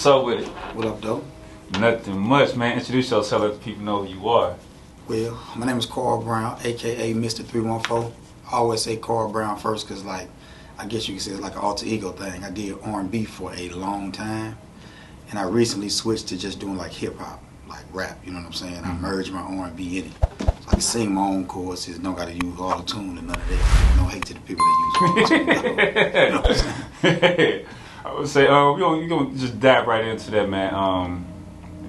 What's up with it? What up, though? Nothing much, man. Introduce yourself, let the people know who you are. Well, my name is Carl Brown, a.k.a. Mr. 314. I always say Carl Brown first because, like, I guess you could say it's like an alter ego thing. I did R&B for a long time, and I recently switched to just doing, like, hip-hop, like rap, you know what I'm saying? I merged my R&B in it. So I can sing my own choruses, don't got to use auto-tune and none of that. No hate to the people that use auto-tune. You know what I'm saying? I would say, we're gonna just dive right into that, man.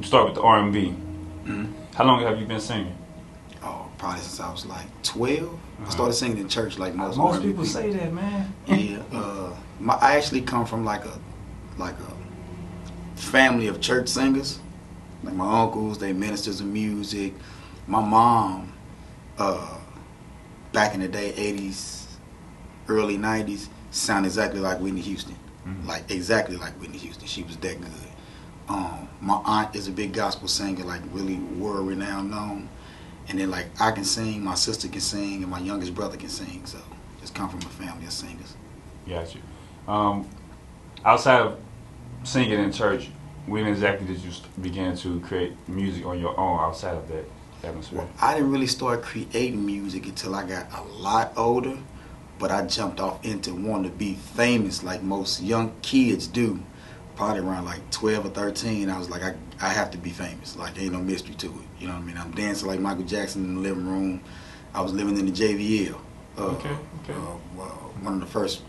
Start with the R&B. Mm-hmm. How long have you been singing? Oh, probably since I was like 12. I started singing in church like most R&B people say that, man. Yeah, I actually come from like a family of church singers. Like my uncles, they ministers of music. My mom, back in the day, 80s, early 90s, sounded exactly like Whitney Houston. Mm-hmm. Like exactly like Whitney Houston. She was that good. My aunt is a big gospel singer, like really world renowned known. And then like I can sing, my sister can sing, and my youngest brother can sing. So just come from a family of singers. Got you. Outside of singing in church, when exactly did you begin to create music on your own outside of that atmosphere? Well, I didn't really start creating music until I got a lot older, but I jumped off into wanting to be famous like most young kids do. Probably around like 12 or 13, I was like, I have to be famous. Like, ain't no mystery to it. You know what I mean? I'm dancing like Michael Jackson in the living room. I was living in the JVL. Okay. One of the first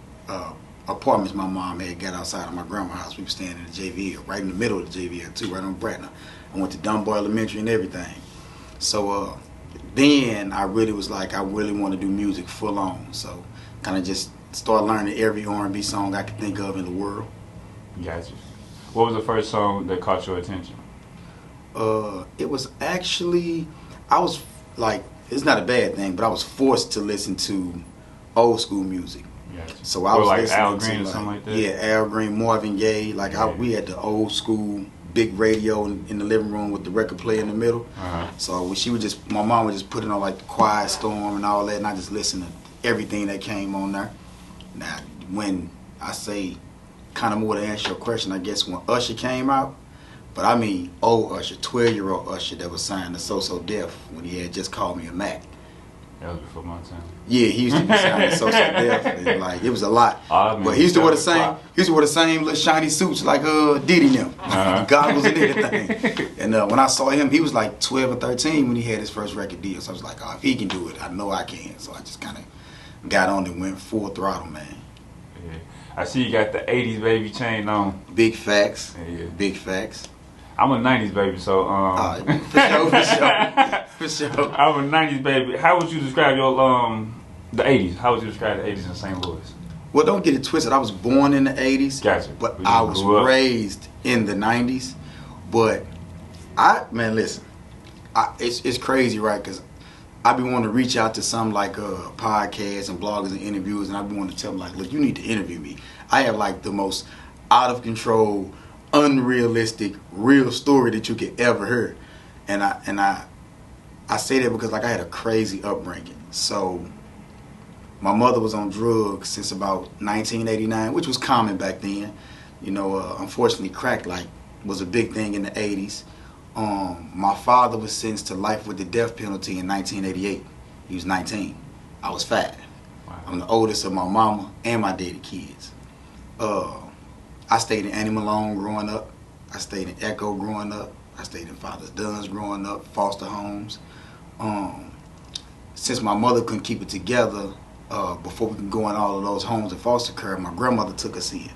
apartments my mom had got outside of my grandma's house. We were staying in the JVL, right in the middle of the JVL too, right on Bratner. I went to Dunbar Elementary and everything. So then I really was like, I really want to do music full on. So kind of just started learning every R&B song I could think of in the world. Got you. What was the first song that caught your attention? It was actually, I was like, it's not a bad thing, but I was forced to listen to old school music. Gotcha. So I was like listening Al Green to or something like that? Yeah, Al Green, Marvin Gaye. Like we had the old school big radio in the living room with the record player in the middle. Uh-huh. So my mom would just put it on like the Quiet Storm and all that, and I just listened to everything that came on there. Now, when I say kind of more to answer your question, I guess when Usher came out, but I mean old Usher, 12-year-old Usher that was signed to So Def when he had Just Called Me a Mac. That was before my time. Yeah, he used to be signed to So Def, and like it was a lot. But he used to wear the same. He used to wear the same little shiny suits like Diddy them, goggles and everything. And when I saw him, he was like 12 or 13 when he had his first record deal. So I was like, oh, if he can do it, I know I can. So I just kind of got on and went full throttle, man. Yeah. I see you got the 80's baby chain on. Big facts. Yeah. Big facts. I'm a 90's baby, so for sure. I'm a 90's baby. How would you describe your the 80's? How would you describe the 80's in St. Louis? Well, don't get it twisted. I was born in the 80's, gotcha. But I was raised in the 90's. But listen, it's crazy, right? Because I be wanting to reach out to some like podcasts and bloggers and interviewers, and I be wanting to tell them like, look, you need to interview me. I have like the most out of control, unrealistic, real story that you could ever hear, and I say that because like I had a crazy upbringing. So my mother was on drugs since about 1989, which was common back then. You know, unfortunately, crack like was a big thing in the 80's. My father was sentenced to life with the death penalty in 1988. He was 19. I was 5. Wow. I'm the oldest of my mama and my daddy kids. I stayed in Annie Malone growing up. I stayed in Echo growing up. I stayed in Father's Duns growing up, foster homes. Since my mother couldn't keep it together, before we could go in all of those homes in foster care, my grandmother took us in.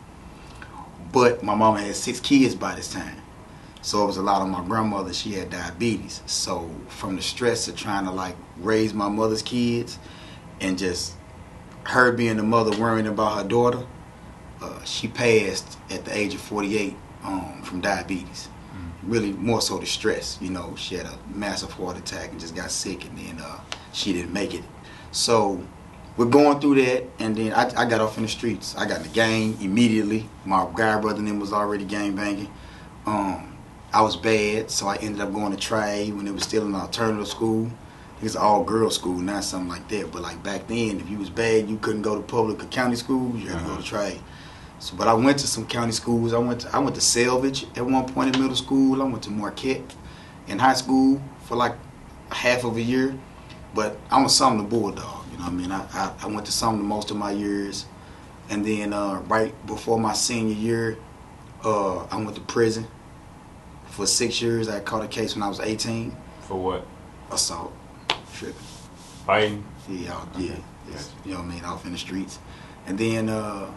But my mama had 6 kids by this time. So it was a lot on my grandmother. She had diabetes. So from the stress of trying to like raise my mother's kids and just her being the mother worrying about her daughter, she passed at the age of 48 from diabetes. Really more so the stress. You know, she had a massive heart attack and just got sick, and then she didn't make it. So we're going through that, and then I got off in the streets. I got in the gang immediately. My guy brother and them was already gang banging. I was bad, so I ended up going to trade when it was still an alternative school. It's an all-girls school, not something like that. But like back then, if you was bad, you couldn't go to public or county schools. You had to go to trade. So, but I went to some county schools. I went to Selvage at one point in middle school. I went to Marquette in high school for like half of a year. But I'm a Sumner Bulldog. You know what I mean? I went to Sumner most of my years. And then right before my senior year, I went to prison for 6 years. I caught a case when I was 18. For what? Assault. Tripping. Fighting? Yeah, Okay. yeah. You know what I mean? Off in the streets. And then I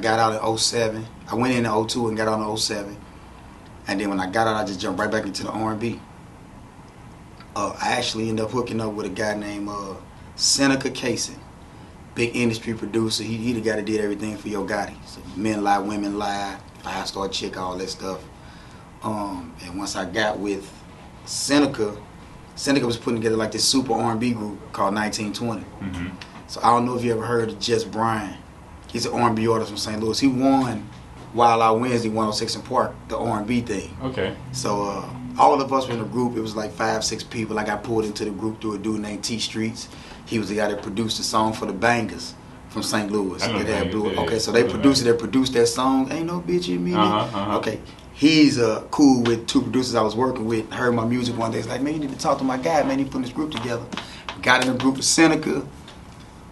got out in 07. I went in 02 and got out in 07. And then when I got out, I just jumped right back into the R&B. I actually ended up hooking up with a guy named Seneca Casey. Big industry producer. He the guy that did everything for Yo Gotti. So Men Lie, Women Lie, 5-Star Chick, all that stuff. And once I got with Seneca was putting together like this super R&B group called 1920. Mm-hmm. So I don't know if you ever heard of Jess Bryan. He's an R&B artist from St. Louis. He won Wild Out Wednesday 106 in Park, the R&B thing. Okay. So all of us were in a group. It was like 5-6 people. I got pulled into the group through a dude named T Streets. He was the guy that produced the song for the Bangers from St. Louis. I know They had Bangers, yeah. Okay, so they produced that song. Ain't no bitch in me. Uh-huh. Okay. He's cool with 2 producers I was working with. Heard my music one day. He's like, man, you need to talk to my guy, man. He putting this group together. Got in a group with Seneca.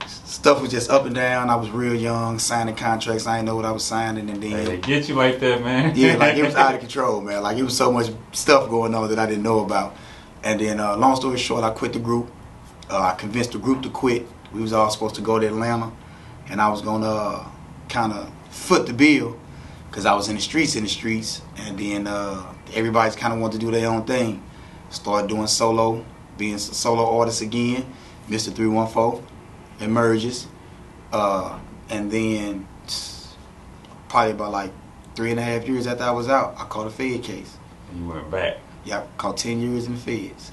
Stuff was just up and down. I was real young, signing contracts. I didn't know what I was signing. And then Hey, they get you like that, man. yeah, like it was out of control, man. Like it was so much stuff going on that I didn't know about. And then, long story short, I quit the group. I convinced the group to quit. We was all supposed to go to Atlanta, and I was gonna kind of foot the bill because I was in the streets. And then everybody's kind of wanted to do their own thing. Started doing solo, being a solo artist again. Mr. 314 emerges, and then probably about like 3.5 years after I was out, I caught a Fed case. And you went back. Yep, caught 10 years in the Feds.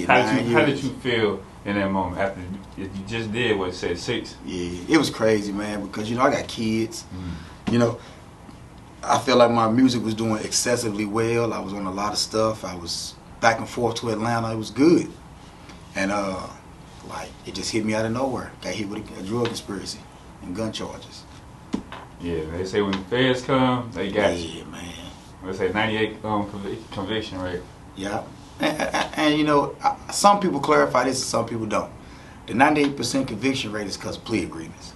How did you feel in that moment after you just did what said 6? Yeah, it was crazy, man, because I got kids. Mm. I felt like my music was doing excessively well. I was on a lot of stuff. I was back and forth to Atlanta. It was good. And like it just hit me out of nowhere. Got hit with a drug conspiracy and gun charges. Yeah, they say when the feds come, they got you. Yeah, man. They say 98 conviction rate. Yeah. And some people clarify this and some people don't. The 98% conviction rate is because of plea agreements.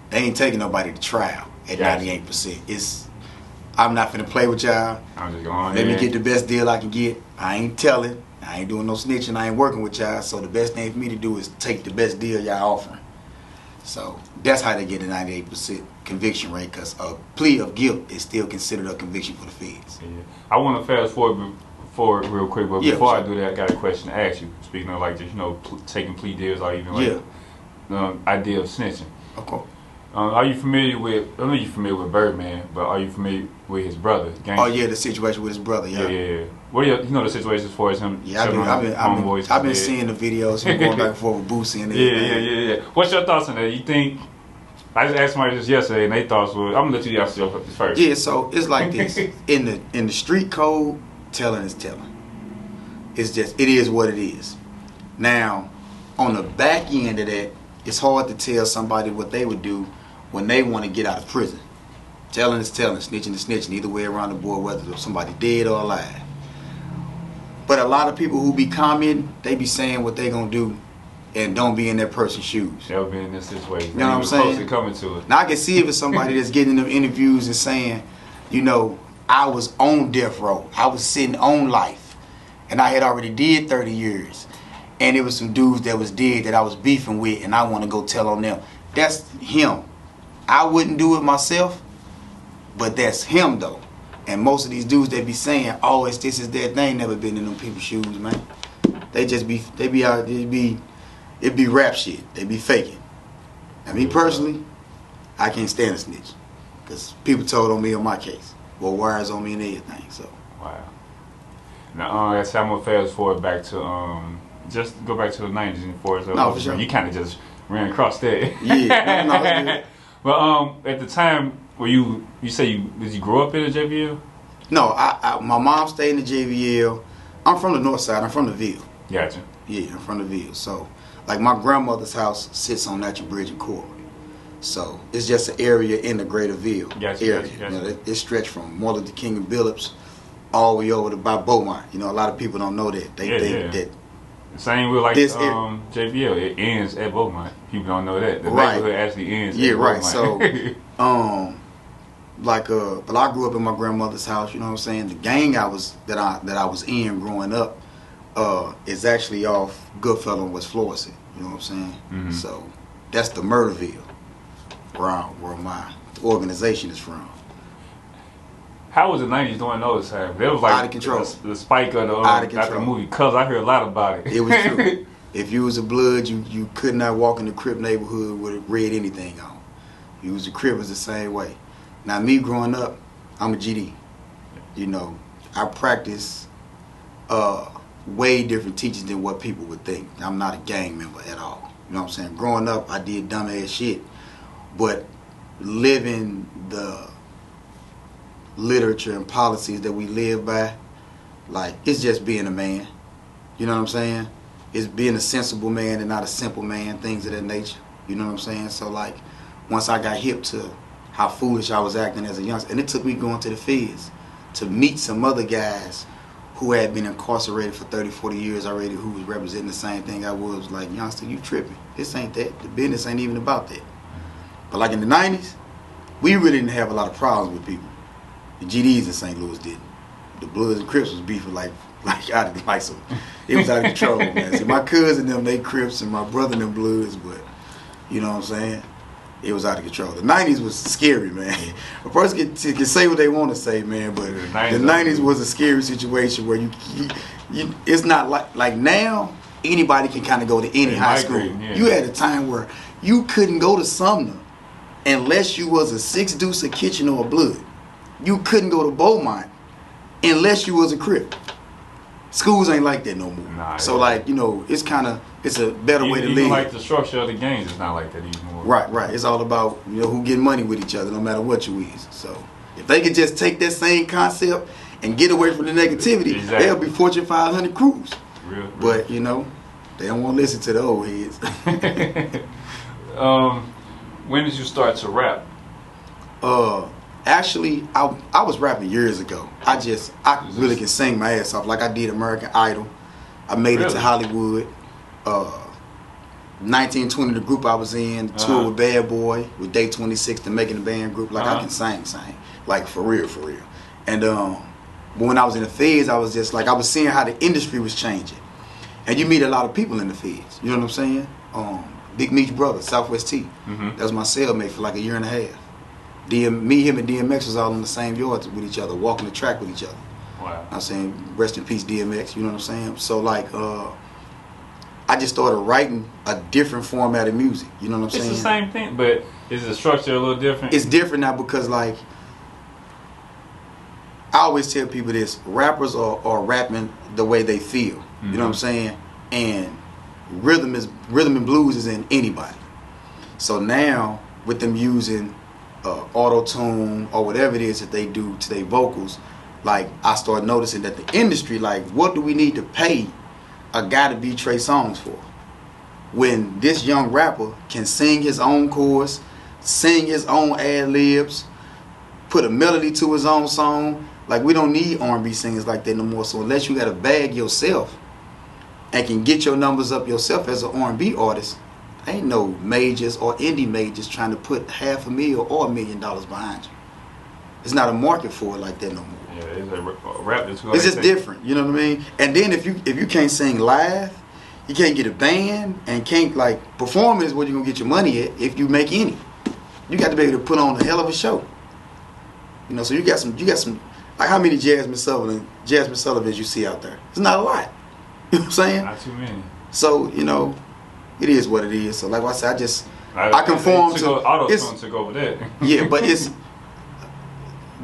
They ain't taking nobody to trial at 98%. I'm not finna play with y'all. I'm just going Let me get the best deal I can get. I ain't telling. I ain't doing no snitching. I ain't working with y'all. So the best thing for me to do is take the best deal y'all offering. So that's how they get a 98% conviction rate, because a plea of guilt is still considered a conviction for the feds. Yeah. I want to fast forward real quick, but yeah, before I do that, I got a question to ask you. Speaking of like just taking plea deals or even like the idea of snitching. Okay. Are you familiar with? I know you're familiar with Birdman, but are you familiar with his brother? Gangster? Oh yeah, the situation with his brother. Yeah. Yeah. What do you know the situation as far as him? Yeah, I've been seeing the videos. Him going back and forth with Boosie and yeah. What's your thoughts on that? You think? I just asked somebody this yesterday, and they thoughts were. I'm gonna let you ask yourself this first. Yeah. So it's like this in the street code. Telling is telling. It's just it is what it is. Now, on the back end of that, it's hard to tell somebody what they would do when they want to get out of prison. Telling is telling, snitching is snitching, either way around the board, whether somebody dead or alive. But a lot of people who be commenting, they be saying what they gonna do and don't be in that person's shoes. They'll be in this situation. You know what I'm saying? Close to coming to it. Now I can see if it's somebody that's getting them interviews and saying, I was on death row. I was sitting on life. And I had already did 30 years. And it was some dudes that was dead that I was beefing with, and I want to go tell on them. That's him. I wouldn't do it myself, but that's him though. And most of these dudes that be saying, oh, it's this, is that, they ain't never been in them people's shoes, man. They be out, it be rap shit. They be faking. And me personally, I can't stand a snitch. Because people told on me on my case. Well, wires on me and everything, so. Wow. Now, I'm going to fast forward back to, just go back to the 90s and for sure. You kind of just ran across that. Yeah, no, it's good. But at the time, you say did you grow up in the JVL? No, my mom stayed in the JVL. I'm from the north side. I'm from the Ville. Gotcha. Yeah, I'm from the Ville. So, like my grandmother's house sits on Natural Bridge and Coral. So it's just an area in the Greater Ville Gotcha, area. gotcha, gotcha. You know, it stretched from Martin Luther King and Billups all the way over to by Beaumont. You know, a lot of people don't know that. They think that. Same with like This JBL, it ends at Beaumont. People don't know that the Right. neighborhood actually ends. Yeah, at right. Beaumont. So, but I grew up in my grandmother's house. You know what I'm saying? The gang that I was in growing up is actually off Goodfellow and West Florissant. You know what I'm saying? Mhm. So that's the Murderville, where my organization is from. How was the '90s during those times? That was like Out of control. The spike of the Out of after the control. movie. Cause I heard a lot about it. It was true. If you was a blood, you could not walk in the Crip neighborhood with a red anything on. You was a Crip, was the same way. Now me growing up, I'm a GD. You know, I practice way different teachings than what people would think. I'm not a gang member at all. You know what I'm saying? Growing up, I did dumbass shit, but living the literature and policies that we live by, like, it's just being a man. You know what I'm saying? It's being a sensible man and not a simple man, things of that nature. You know what I'm saying? So, like, once I got hip to how foolish I was acting as a youngster, and it took me going to the feds to meet some other guys who had been incarcerated for 30, 40 years already, who was representing the same thing I was like, youngster, you tripping. This ain't that. The business ain't even about that. But like in the 90s, we really didn't have a lot of problems with people. The GDs in St. Louis didn't. The Bloods and Crips was beefing like out of like some. It was out of control, man. See, my cousin them, they Crips, and my brother them Bloods, but you know what I'm saying? It was out of control. The 90s was scary, man. A person can say what they want to say, man, but the 90s was a scary situation where you it's not like now, anybody can kind of go to any high school. Yeah. You had a time where you couldn't go to Sumner unless you was a Six Deuce, a Kitchen, or a Blood. You couldn't go to Beaumont unless you was a Crip. Schools ain't like that no more. Nah, so yeah. like, you know, it's a better way to Even live. like the structure of the games is not like that anymore. Right. It's all about, you know, who getting money with each other, no matter what you is. So if they could just take that same concept and get away from the negativity, Exactly. they'll be Fortune 500 crews. Real. But you know, they don't want to listen to the old heads. When did you start to rap? Actually, I was rapping years ago. I really can sing my ass off. Like I did American Idol. I made it Really? to Hollywood. 1920, the group I was in, toured with Bad Boy, with Day 26, the Making the Band group. Like I can sing. Like for real. And but when I was in the feds, I was just like, I was seeing how the industry was changing. And you meet a lot of people in the feds. You know what I'm saying? Big Meech's brother, Southwest T. Mm-hmm. That was my cellmate for like a year and a half. Me, him, and DMX was all in the same yard with each other, walking the track with each other. Wow. I'm saying, rest in peace, DMX. You know what I'm saying? So like, I just started writing a different format of music. You know what I'm It's saying? the same thing, but is the structure a little different? It's different now because like, I always tell people this: rappers are rapping the way they feel. Mm-hmm. You know what I'm saying? And rhythm and blues is in anybody. So now with them using auto tune or whatever it is that they do to their vocals, like I start noticing that the industry, like, what do we need to pay a guy to be Trey Songz for? When this young rapper can sing his own chorus, sing his own ad libs, put a melody to his own song. Like, we don't need R&B singers like that no more. So unless you got to bag yourself and can get your numbers up yourself as an R&B artist, ain't no majors or indie majors trying to put $500,000 or $1 million behind you. It's not a market for it like that no more. Yeah, it's a rap. It's just different, you know what I mean? And then if you can't sing live, you can't get a band, and can't, like, performing is where you're gonna get your money at if you make any. You got to be able to put on a hell of a show. You know, so you got some like, how many Jasmine Sullivans you see out there? It's not a lot. You know what I'm saying? Not too many. So, you know, it is what it is. So like I said, I conform to auto-tune to go with that. Yeah, but it's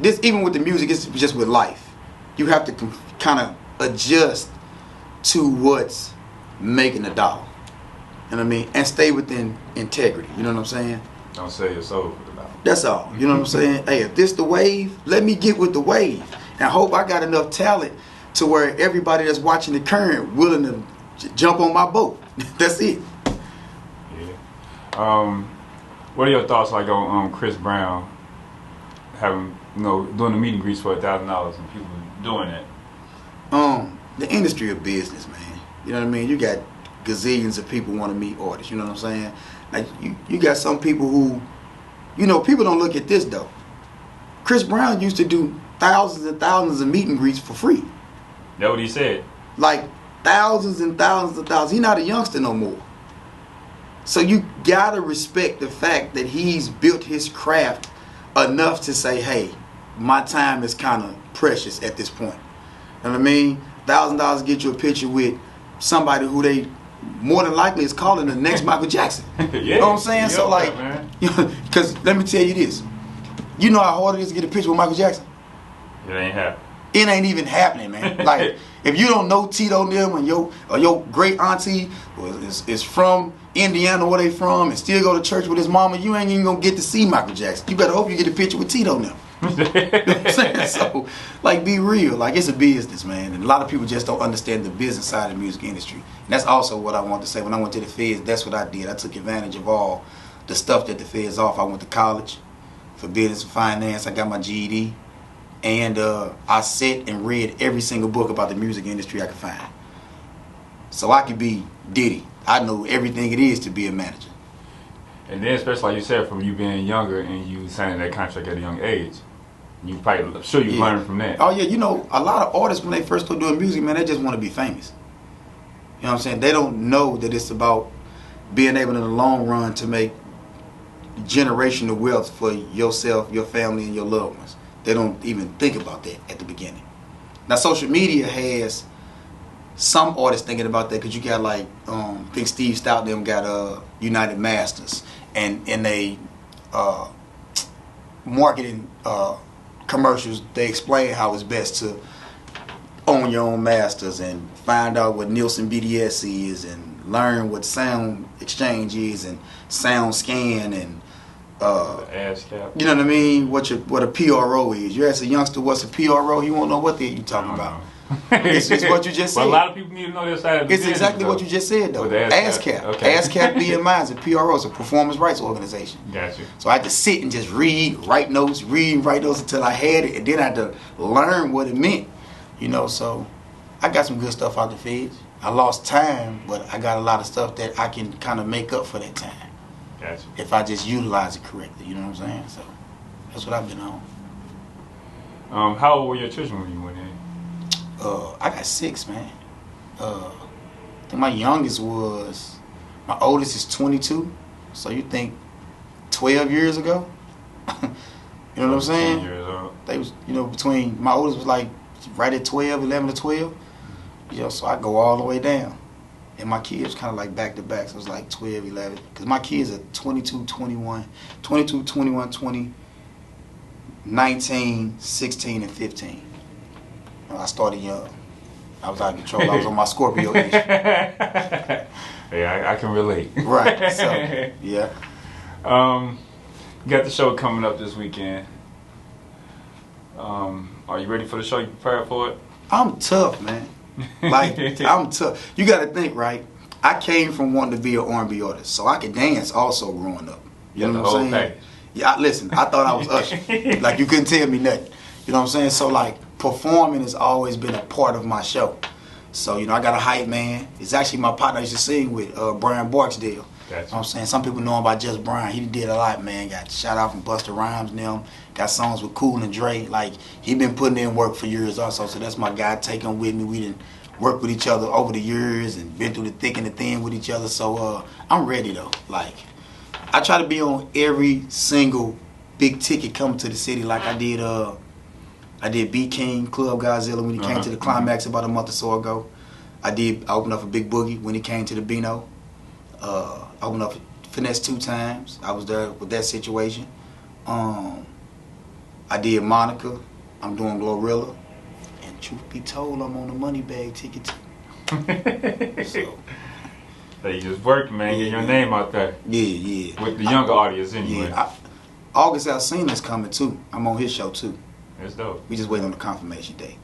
this, even with the music, it's just with life. You have to kind of adjust to what's making a dollar. You know what I mean? And stay within integrity. You know what I'm saying? Don't sell your soul for the dollar. That's all. You know what I'm saying? Hey, if this the wave, let me get with the wave. And I hope I got enough talent to where everybody that's watching the current willing to jump on my boat. That's it. Yeah. What are your thoughts like on Chris Brown having doing the meet and greets for $1,000 and people doing that? The industry of business, man. You know what I mean? You got gazillions of people want to meet artists. You know what I'm saying? Like you got some people who, people don't look at this though. Chris Brown used to do thousands and thousands of meet and greets for free. That's what he said. Like thousands and thousands of thousands. He's not a youngster no more. So you gotta respect the fact that he's built his craft enough to say, hey, my time is kind of precious at this point. You know what I mean? $1,000 get you a picture with somebody who they more than likely is calling the next Michael Jackson. Yeah, you know what I'm saying? So like, because let me tell you this. You know how hard it is to get a picture with Michael Jackson? It ain't happening. It ain't even happening, man. Like, if you don't know Tito and them and your great auntie is from Indiana, where they from, and still go to church with his mama, you ain't even gonna get to see Michael Jackson. You better hope you get a picture with Tito and them. You know what I'm saying? So, like, be real. Like, it's a business, man. And a lot of people just don't understand the business side of the music industry. And that's also what I want to say. When I went to the Feds, that's what I did. I took advantage of all the stuff that the Feds offer. I went to college for business and finance. I got my GED. And I sat and read every single book about the music industry I could find. So I could be Diddy. I know everything it is to be a manager. And then, especially like you said, from you being younger and you signing that contract at a young age, you probably, I'm sure you learned from that. Oh yeah, a lot of artists when they first start doing music, man, they just want to be famous. You know what I'm saying? They don't know that it's about being able in the long run to make generational wealth for yourself, your family, and your loved ones. They don't even think about that at the beginning. Now, social media has some artists thinking about that because you got like, I think Steve Stout them got United Masters, and in they marketing commercials, they explain how it's best to own your own masters and find out what Nielsen BDS is and learn what sound exchange is and sound scan and ASCAP. you know what I mean? What a PRO is. You ask a youngster what's a PRO, he won't know what the hell you talking about. It's what you just said. But a lot of people need to know this side of the It's business, exactly though. what you just said, though. With the ASCAP. Okay. ASCAP BMI is a PRO, it's a performance rights organization. Gotcha. So I had to sit and just write notes until I had it, and then I had to learn what it meant. So I got some good stuff out the Feds. I lost time, but I got a lot of stuff that I can kind of make up for that time. Gotcha. If I just utilize it correctly, you know what I'm saying? So that's what I've been on. How old were your children when you went in? I got 6, man. I think my youngest my oldest is 22. So you think 12 years ago? You know what I'm saying? 10 years old. They was, between, my oldest was like right at 12, 11 to 12. So I go all the way down. And my kids kind of like back to back. So it was like 12, 11. Because my kids are 22, 21, 20, 19, 16, and 15. I started young. I was out of control. I was on my Scorpio issue. Yeah, I can relate. Right. So, yeah. You got the show coming up this weekend. Are you ready for the show? You prepared for it? I'm tough, man. Like, I'm tough. You got to think, right? I came from wanting to be an R&B artist, so I could dance also growing up. You know what I'm saying? Yeah, listen, I thought I was Usher. Like, you couldn't tell me nothing. You know what I'm saying? So, like, performing has always been a part of my show. So, I got a hype man. It's actually my partner I used to sing with, Brian Barksdale. Gotcha. You know what I'm saying? Some people know him by just Brian. He did a lot, man. Got shout out from Busta Rhymes and them. Got songs with Cool and Dre. Like, he been putting in work for years also. So that's my guy. Take him with me. We done worked with each other over the years and been through the thick and the thin with each other. So I'm ready though. Like, I try to be on every single big ticket coming to the city. Like I did B King, Club Godzilla when he came to the Climax about a month or so ago. I opened up for Big Boogie when he came to the Beano. I opened up for Finesse 2 times. I was there with that situation. I did Monica. I'm doing Glorilla. And truth be told, I'm on the money bag ticket too. So you just worked, man. Get your name out there. Yeah. With the younger audience anyway. Yeah. August Alsina's coming too. I'm on his show too. That's dope. We just waiting on the confirmation date.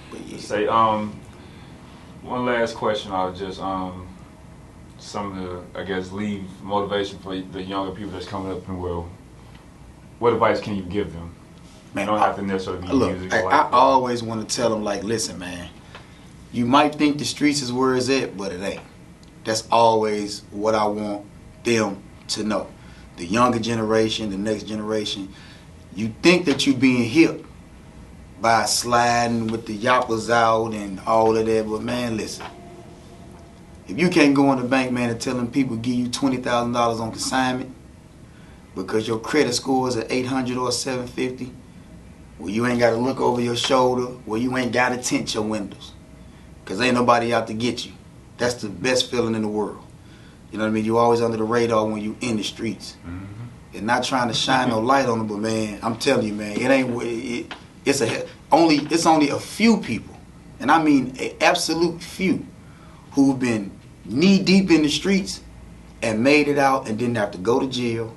But yeah. Say, one last question. I'll just some of the, I guess, leave motivation for the younger people that's coming up in the world, what advice can you give them? Man, You don't have to necessarily be look, music. I always want to tell them, like, listen, man, you might think the streets is where it's at, but it ain't. That's always what I want them to know. The younger generation, the next generation, you think that you being hip by sliding with the yappers out and all of that, but man, listen. If you can't go in the bank, man, and tell them people give you $20,000 on consignment because your credit score is at 800 or 750, where you ain't got to look over your shoulder, where you ain't got to tint your windows, because ain't nobody out to get you. That's the best feeling in the world. You know what I mean? You always under the radar when you in the streets. Mm-hmm. And not trying to shine no light on them, but man, I'm telling you, man, it ain't. It's only a few people, and I mean an absolute few, who've been knee deep in the streets and made it out and didn't have to go to jail,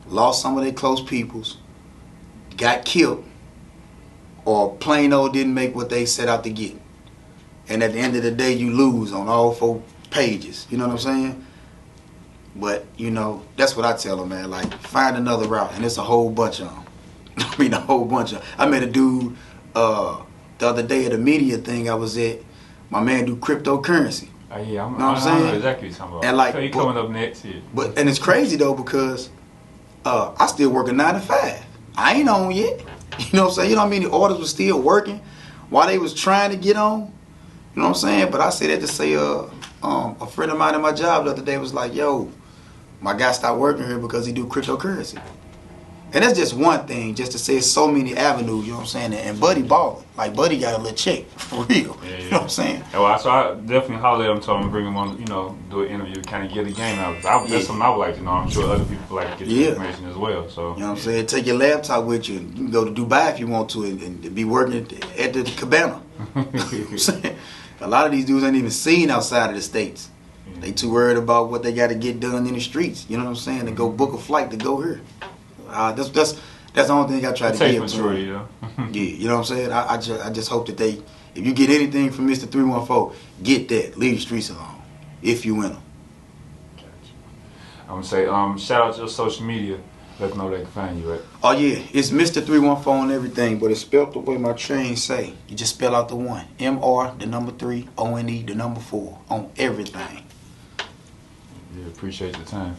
lost some of their close peoples, got killed, or plain old didn't make what they set out to get. And at the end of the day, you lose on all 4 pages. You know what I'm saying? But, you know, that's what I tell them, man. Like, find another route. And it's a whole bunch of them. I mean, a whole bunch of them. I met a dude the other day at a media thing I was at. My man do cryptocurrency. Yeah, You know what I'm saying? I know exactly what you're talking about. And like, so you coming up next here. And it's crazy, though, because I still work a 9 to 5. I ain't on yet. You know what I'm saying? You know how many orders was still working while they was trying to get on? You know what I'm saying? But I say that to say a friend of mine at my job the other day was like, yo, my guy stopped working here because he do cryptocurrency. And that's just one thing, just to say so many avenues, you know what I'm saying? And Buddy balling. Like, Buddy got a little check, for real. Yeah. You know what I'm saying? Well, so I definitely hollered at him, told him to bring him on, you know, do an interview, kind of get the game out. That's something I would like to know. I'm sure other people like to get the information as well. So you know what I'm saying? Take your laptop with you. You can go to Dubai if you want to and be working at the cabana. You know what I'm saying? A lot of these dudes ain't even seen outside of the States. They too worried about what they got to get done in the streets. You know what I'm saying? To go book a flight to go here. That's the only thing I try to give to them. Yeah, you know what I'm saying? I just hope that they, if you get anything from Mr. 314, get that. Leave the streets alone. If you win them. Gotcha. I'm going to say, shout out to your social media. Let them know they can find you at. Oh yeah, it's Mr. 314 on everything, but it's spelled the way my train say. You just spell out the 1. MR, the number 3, ONE, the number 4 on everything. Yeah, appreciate the time.